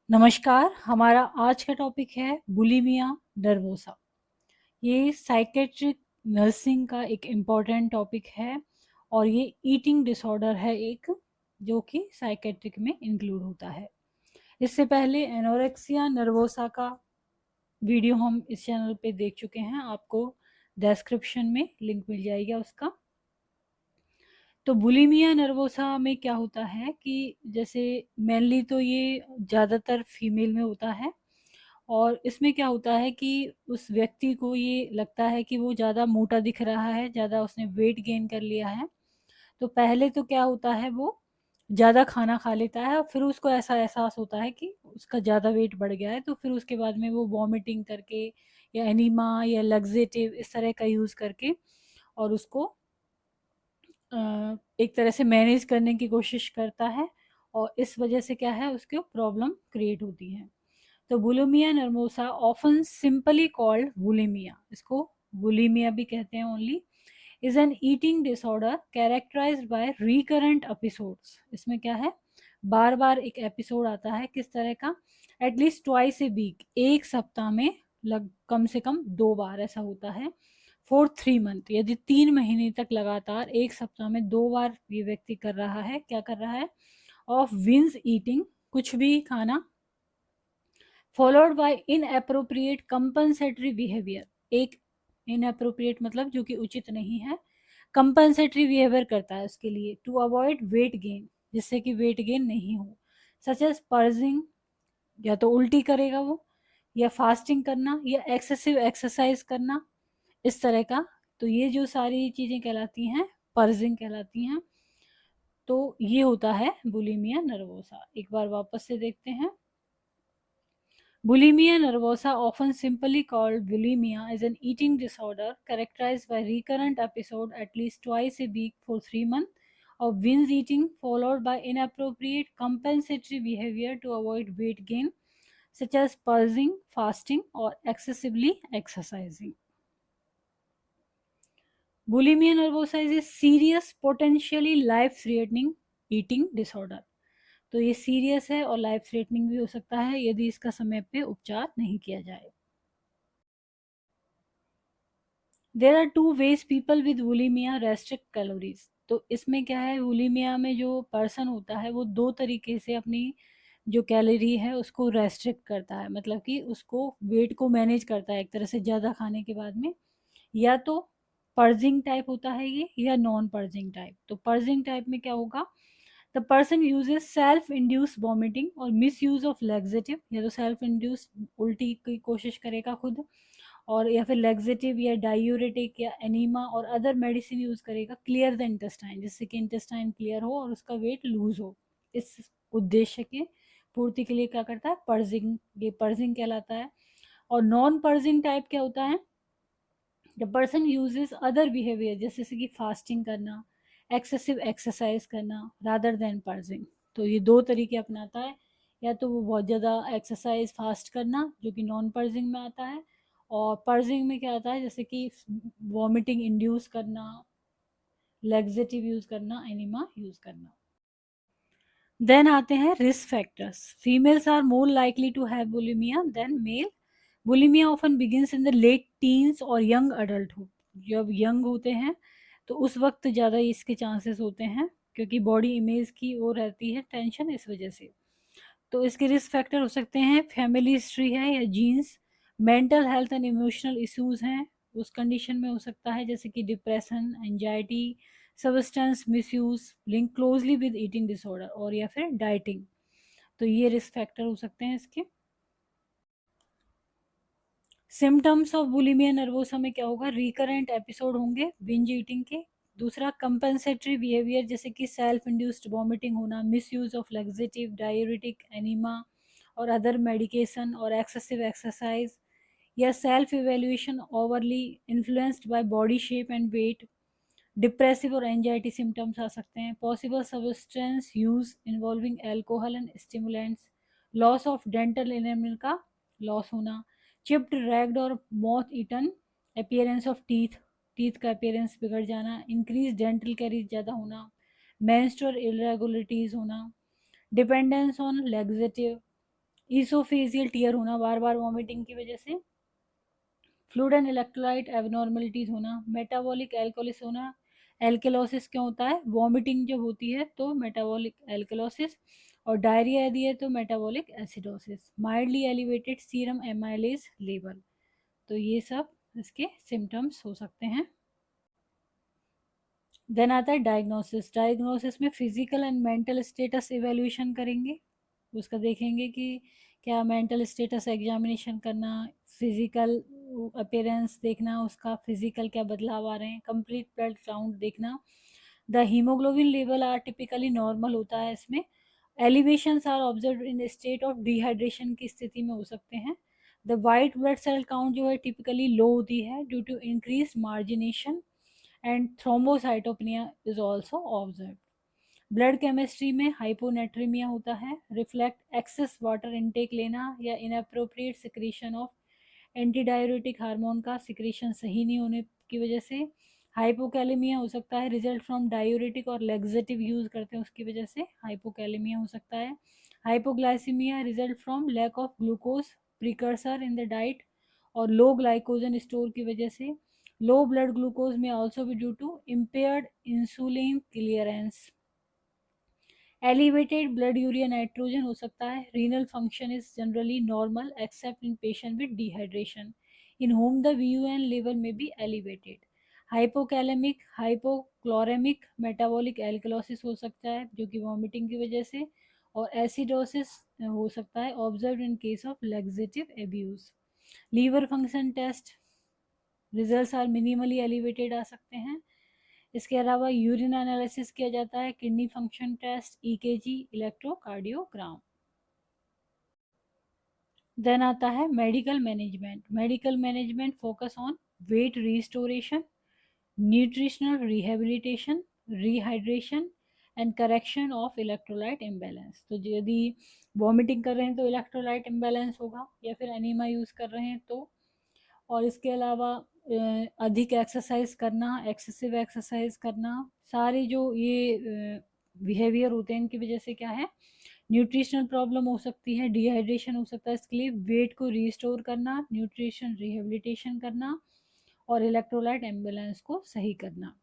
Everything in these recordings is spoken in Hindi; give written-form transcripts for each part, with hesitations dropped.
नमस्कार, हमारा आज का टॉपिक है बुलिमिया नर्वोसा। ये साइकेट्रिक नर्सिंग का एक इम्पॉर्टेंट टॉपिक है और ये ईटिंग डिसऑर्डर है एक, जो कि साइकेट्रिक में इंक्लूड होता है। इससे पहले एनोरेक्सिया नर्वोसा का वीडियो हम इस चैनल पे देख चुके हैं, आपको डिस्क्रिप्शन में लिंक मिल जाएगा उसका। तो बुलिमिया नर्वोसा में क्या होता है कि जैसे मेनली तो ये ज़्यादातर फीमेल में होता है और इसमें क्या होता है कि उस व्यक्ति को ये लगता है कि वो ज़्यादा मोटा दिख रहा है, ज़्यादा उसने वेट गेन कर लिया है। तो पहले तो क्या होता है, वो ज़्यादा खाना खा लेता है और फिर उसको ऐसा एहसास होता है कि उसका ज़्यादा वेट बढ़ गया है, तो फिर उसके बाद में वो वॉमिटिंग करके या एनीमा या लग्जेटिव इस तरह का यूज़ करके और उसको एक तरह से मैनेज करने की कोशिश करता है और इस वजह से क्या है, उसको प्रॉब्लम क्रिएट होती है। तो bulimia nervosa often simply called bulimia, इसको बुलिमिया भी कहते हैं only, is an eating disorder characterised by recurrent episodes. इसमें क्या है, बार बार एक एपिसोड आता है, किस तरह का, एटलीस्ट ट्वाइस ए वीक, एक सप्ताह में कम से कम 2 बार ऐसा होता है। फॉर 3 मंथ, यदि 3 महीने तक लगातार एक सप्ताह में 2 बार ये व्यक्ति कर रहा है, क्या कर रहा है, ऑफ विंस ईटिंग, कुछ भी खाना, followed by inappropriate compensatory behaviour, एक इनअप्रोप्रिएट मतलब जो कि उचित नहीं है, कंपनसेटरी बिहेवियर करता है उसके लिए, टू अवॉइड वेट गेन, जिससे कि वेट गेन नहीं हो, सच एज पर्जिंग, या तो उल्टी करेगा वो, या फास्टिंग करना, या एक्सेसिव एक्सरसाइज करना, इस तरह का। तो ये जो सारी चीजें कहलाती हैं, पर्जिंग कहलाती हैं। तो ये होता है बुलिमिया नर्वोसा। एक बार वापस से देखते हैं। Bulimia nervosa, often simply called bulimia, is an eating disorder characterized by recurrent episode at least twice a week for 3 months of binge eating, followed by inappropriate compensatory behavior to avoid weight gain, such as pulsing, fasting, or excessively exercising. Bulimia nervosa is a serious, potentially life-threatening eating disorder. तो ये सीरियस है और लाइफ थ्रेटनिंग भी हो सकता है यदि इसका समय पे उपचार नहीं किया जाए। There are two ways people with bulimia restrict calories. तो इसमें क्या है, वुलीमिया में जो पर्सन होता है वो 2 तरीके से अपनी जो कैलोरी है उसको रेस्ट्रिक्ट करता है, मतलब कि उसको वेट को मैनेज करता है एक तरह से ज़्यादा खाने के बाद में। या तो पर्जिंग टाइप होता है ये, या नॉन पर्जिंग टाइप। तो पर्जिंग टाइप में क्या होगा, the person uses self induce vomiting और मिस यूज ऑफ लेग्जेटिव, या तो सेल्फ इंड्यूस उल्टी की कोशिश करेगा खुद, और या फिर लेग्जेटिव या डायूरेटिक या एनीमा और अदर मेडिसिन यूज करेगा, क्लियर द इंटेस्टाइन, जिससे कि इंटेस्टाइन क्लियर हो और उसका वेट लूज हो। इस उद्देश्य के पूर्ति के लिए क्या करता है, पर्जिंग, ये पर्जिंग कहलाता है। और नॉन पर्जिंग टाइप क्या होता है, the person uses other behaviour, जैसे कि फास्टिंग करना, एक्सेसिव एक्सरसाइज करना, रादर देन पर्जिंग। तो ये 2 तरीके अपनाता है, या तो वो बहुत ज़्यादा एक्सरसाइज फास्ट करना जो कि नॉन पर्जिंग में आता है, और पर्जिंग में क्या आता है, जैसे कि वॉमिटिंग इंड्यूस करना, लेग्जेटिव यूज करना, एनिमा यूज करना। देन आते हैं risk factors. Females are more likely to have bulimia than male. Bulimia often begins in the late teens और यंग अडल्टहुड। जब यंग होते हैं तो उस वक्त ज़्यादा इसके चांसेस होते हैं, क्योंकि बॉडी इमेज की वो रहती है टेंशन, इस वजह से। तो इसके रिस्क फैक्टर हो सकते हैं, फैमिली हिस्ट्री है या genes, mental health and emotional issues हैं उस कंडीशन में हो सकता है, जैसे कि depression, anxiety, substance misuse link closely with eating disorder, और या फिर डाइटिंग। तो ये रिस्क फैक्टर हो सकते हैं इसके। सिम्टम्स ऑफ बुलिमिया नर्वोसा में क्या होगा, रिकरेंट एपिसोड होंगे बिंज ईटिंग के। दूसरा, कंपनसेटरी बिहेवियर, जैसे कि सेल्फ इंड्यूस्ड वॉमिटिंग होना, misuse of laxative, diuretic, enema और अदर मेडिकेशन, और एक्सेसिव एक्सरसाइज, या self evaluation overly influenced by body shape and weight. Depressive और एंजाइटी सिम्टम्स आ सकते हैं। Possible substance use involving alcohol and stimulants, loss of dental enamel का लॉस होना, चिप्ड, रैग्ड और moth eaten appearance of teeth, teeth का अपीयरेंस बिगड़ जाना, इंक्रीज डेंटल कैरीज ज़्यादा होना, मेंस्ट्रुअल इरेगुलरिटीज होना, dependence on laxative, oesophageal tear होना बार बार वॉमिटिंग की वजह से, फ्लूइड एंड इलेक्ट्रोलाइट एबनॉर्मलिटीज होना, मेटाबॉलिक एल्कोलिस होना, एल्केलोसिस क्यों होता है, वॉमिटिंग जब होती है तो मेटाबॉलिक एल्केलोसिस, और डायरिया यदि है तो metabolic acidosis, mildly elevated serum amylase level. तो ये सब इसके सिम्टम्स हो सकते हैं। देन आता है डायग्नोसिस। डायग्नोसिस में physical and mental status evaluation करेंगे, उसका देखेंगे कि क्या मेंटल स्टेटस एग्जामिनेशन करना, फिजिकल अपीयरेंस देखना, उसका फिजिकल क्या बदलाव आ रहे हैं, कंप्लीट ब्लड काउंट देखना। The haemoglobin level are typically normal होता है इसमें। Elevations are observe in state of dehydration की स्थिति में हो सकते हैं। The white blood cell count जो है टिपिकली लो होती है due to increase margination, and thrombocytopenia is also observe. Blood chemistry में हाइपोनेट्रीमिया होता है, रिफ्लेक्ट एक्सेस वाटर इनटेक लेना या inappropriate secretion of anti diuretic hormone का सिक्रीशन सही नहीं होने की वजह से। हाइपोकैलेमिया हो सकता है रिजल्ट फ्रॉम डायूरेटिक और लेग्जेटिव यूज करते हैं उसकी वजह से हाइपोकैलेमिया हो सकता है। Hypoglycaemia result from lack of glucose precursor in the diet और लो ग्लाइकोजन स्टोर की वजह से। लो ब्लड ग्लूकोज में ऑल्सो भी due to impaired insulin clearance. Elevated blood urea nitrogen हो सकता है। Renal function is generally normal except in patient with dehydration in whom the VUN level में B elevated. Hypokalaemic hypochloraemic metabolic alkalosis हो सकता है जो कि वॉमिटिंग की वजह से, और एसिडोसिस हो सकता है observe in case of laxative abuse. Liver function test results are minimally elevated आ सकते हैं। इसके अलावा यूरिन एनालिसिस किया जाता है, kidney function test, EKG, electrocardiogram. Then आता है medical management. Medical management focus on weight restoration, nutritional rehabilitation, rehydration and correction of electrolyte imbalance. तो यदि वॉमिटिंग कर रहे हैं तो इलेक्ट्रोलाइट इम्बैलेंस होगा, या फिर एनीमा यूज कर रहे हैं तो। और इसके अलावा अधिक एक्सरसाइज करना, एक्सेसिव एक्सरसाइज करना, सारे जो ये बिहेवियर होते हैं इनकी वजह से क्या है, न्यूट्रिशनल प्रॉब्लम हो सकती है, डिहाइड्रेशन हो सकता है। इसके लिए वेट को रिस्टोर करना, न्यूट्रिशन रिहेबिलिटेशन करना और इलेक्ट्रोलाइट इम्बैलेंस को सही करना।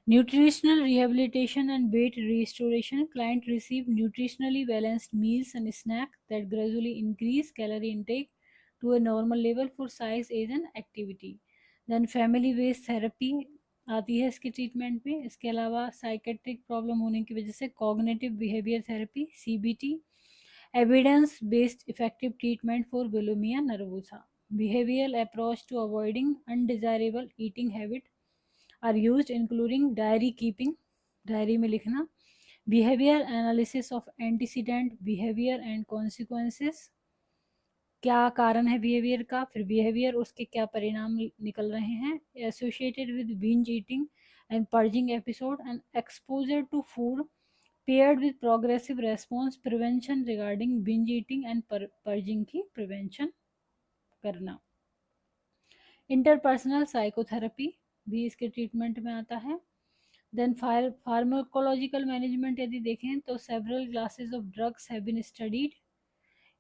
Nutritional rehabilitation and weight restoration. Client receive nutritionally balanced meals and snacks that gradually increase calorie intake to a normal level for size, age and activity. Then family based therapy आती है इसके ट्रीटमेंट में। इसके अलावा साइकेट्रिक प्रॉब्लम होने की वजह से cognitive behaviour therapy, CBT, evidence based effective treatment for bulimia nervosa, behavioral approach to avoiding undesirable eating habit are used including diary keeping, diary में लिखना, behaviour analysis of antecedent behaviour and consequences, क्या कारण है बिहेवियर का, फिर बिहेवियर उसके क्या परिणाम निकल रहे हैं, associated with binge eating and purging episode and exposure to food paired with progressive response, prevention regarding binge eating and purging की प्रिवेंशन करना। इंटरपर्सनल साइकोथेरेपी भी इसके ट्रीटमेंट में आता है। देन फार्माकोलॉजिकल मैनेजमेंट यदि देखें तो several classes of drugs have been studied.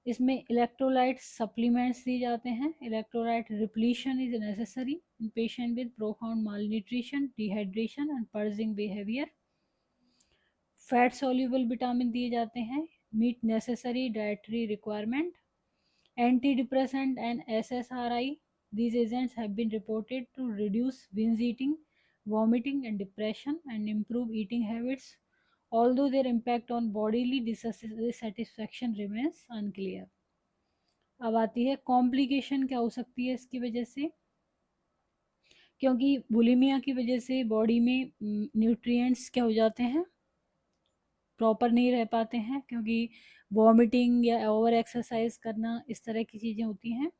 इसमें इलेक्ट्रोलाइट सप्लीमेंट्स दिए जाते हैं। Electrolyte repletion is necessary in patient with profound malnutrition, dehydration and purging behaviour. Fat soluble vitamin दिए जाते हैं, meet necessary dietary requirement. Antidepressant and SSRI, these agents have been reported to reduce binge eating, vomiting, and depression and improve eating habits, although their impact on bodily dissatisfaction remains unclear. अब आती है कॉम्प्लिकेशन क्या हो सकती है इसकी वजह से, क्योंकि बुलिमिया की वजह से बॉडी में न्यूट्रिएंट्स क्या हो जाते हैं, प्रॉपर नहीं रह पाते हैं, क्योंकि वॉमिटिंग या ओवर एक्सरसाइज करना इस तरह की चीज़ें होती हैं।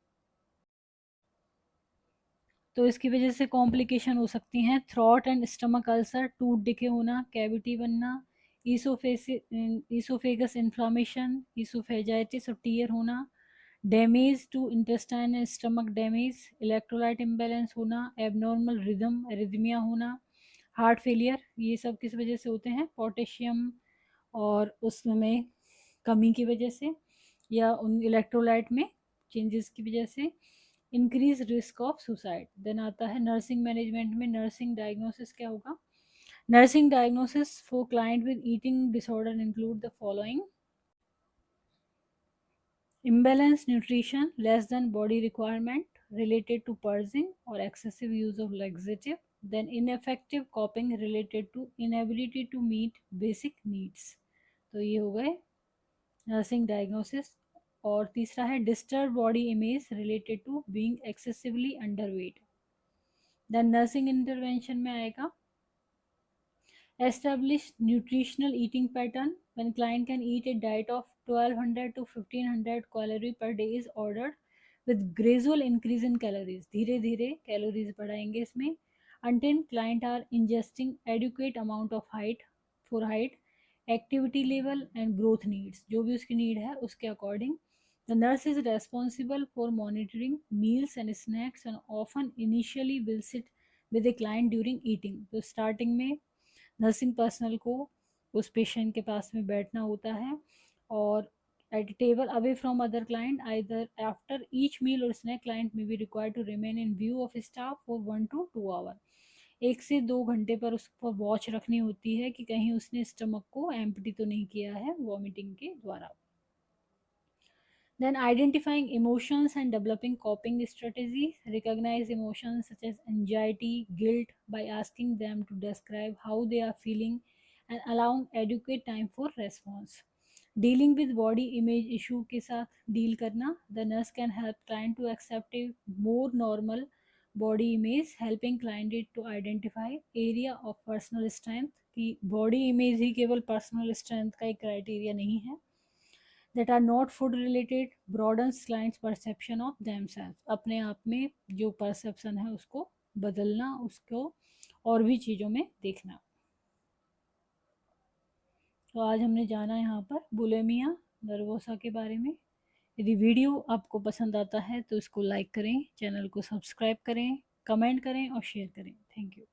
तो इसकी वजह से कॉम्प्लिकेशन हो सकती हैं, throat and stomach ulcer, tooth decay होना, कैविटी बनना, ईसोफेगस इन्फ्लामेशन, ईसोफेजाइटिस और टीयर होना, damage to intestine and stomach damage, electrolyte imbalance होना, एबनॉर्मल रिदम एरिथमिया होना, हार्ट फेलियर, ये सब किस वजह से होते हैं, पोटेशियम और उसमें कमी की वजह से। या उन इलेक्ट्रोलाइट में चेंजेस की वजह से increase risk of suicide. Then आता है नर्सिंग मैनेजमेंट में नर्सिंग डायग्नोसिस क्या होगा। Nursing diagnosis for client with eating disorder include the following: imbalanced nutrition, less than body requirement related to purging or excessive use of laxative, then ineffective coping related to inability to meet basic needs। तो ये हो गए नर्सिंग डायग्नोसिस। और तीसरा है disturb body image related to being excessively underweight. Then nursing intervention में आएगा establish nutritional eating pattern when client can eat a diet of 1200 to 1500 calorie per day is ordered with gradual increase in calories। धीरे धीरे कैलोरीज बढ़ाएंगे इसमें until client are ingesting adequate amount of height activity level and growth needs। जो भी उसकी नीड है उसके according the nurse is responsible for monitoring meals and snacks and often initially will sit with the client during eating। तो स्टार्टिंग में नर्सिंग पर्सनल को उस पेशेंट के पास में बैठना होता है और at a table away from other client either after each meal or snack client may be required to remain in view of staff for 1 to 2 hour। 1 से 2 घंटे पर उस पर वॉच रखनी होती है कि कहीं उसने स्टमक को एम्प्टी तो नहीं किया है वॉमिटिंग के द्वारा। Then identifying emotions and developing coping strategies. Recognize emotions such as anxiety, guilt by asking them to describe how they are feeling and allowing adequate time for response. Dealing with body image issue के साथ deal करना. The nurse can help client to accept a more normal body image, helping client to identify area of personal strength कि body image ही केवल personal strength का एक criteria नहीं है। that are not food related broadens clients perception of themselves। अपने आप में जो परसेप्शन है उसको बदलना, उसको और भी चीज़ों में देखना। तो आज हमने जाना यहाँ पर बुलिमिया नर्वोसा के बारे में। यदि वीडियो आपको पसंद आता है तो इसको लाइक करें, चैनल को सब्सक्राइब करें, कमेंट करें और शेयर करें। Thank you.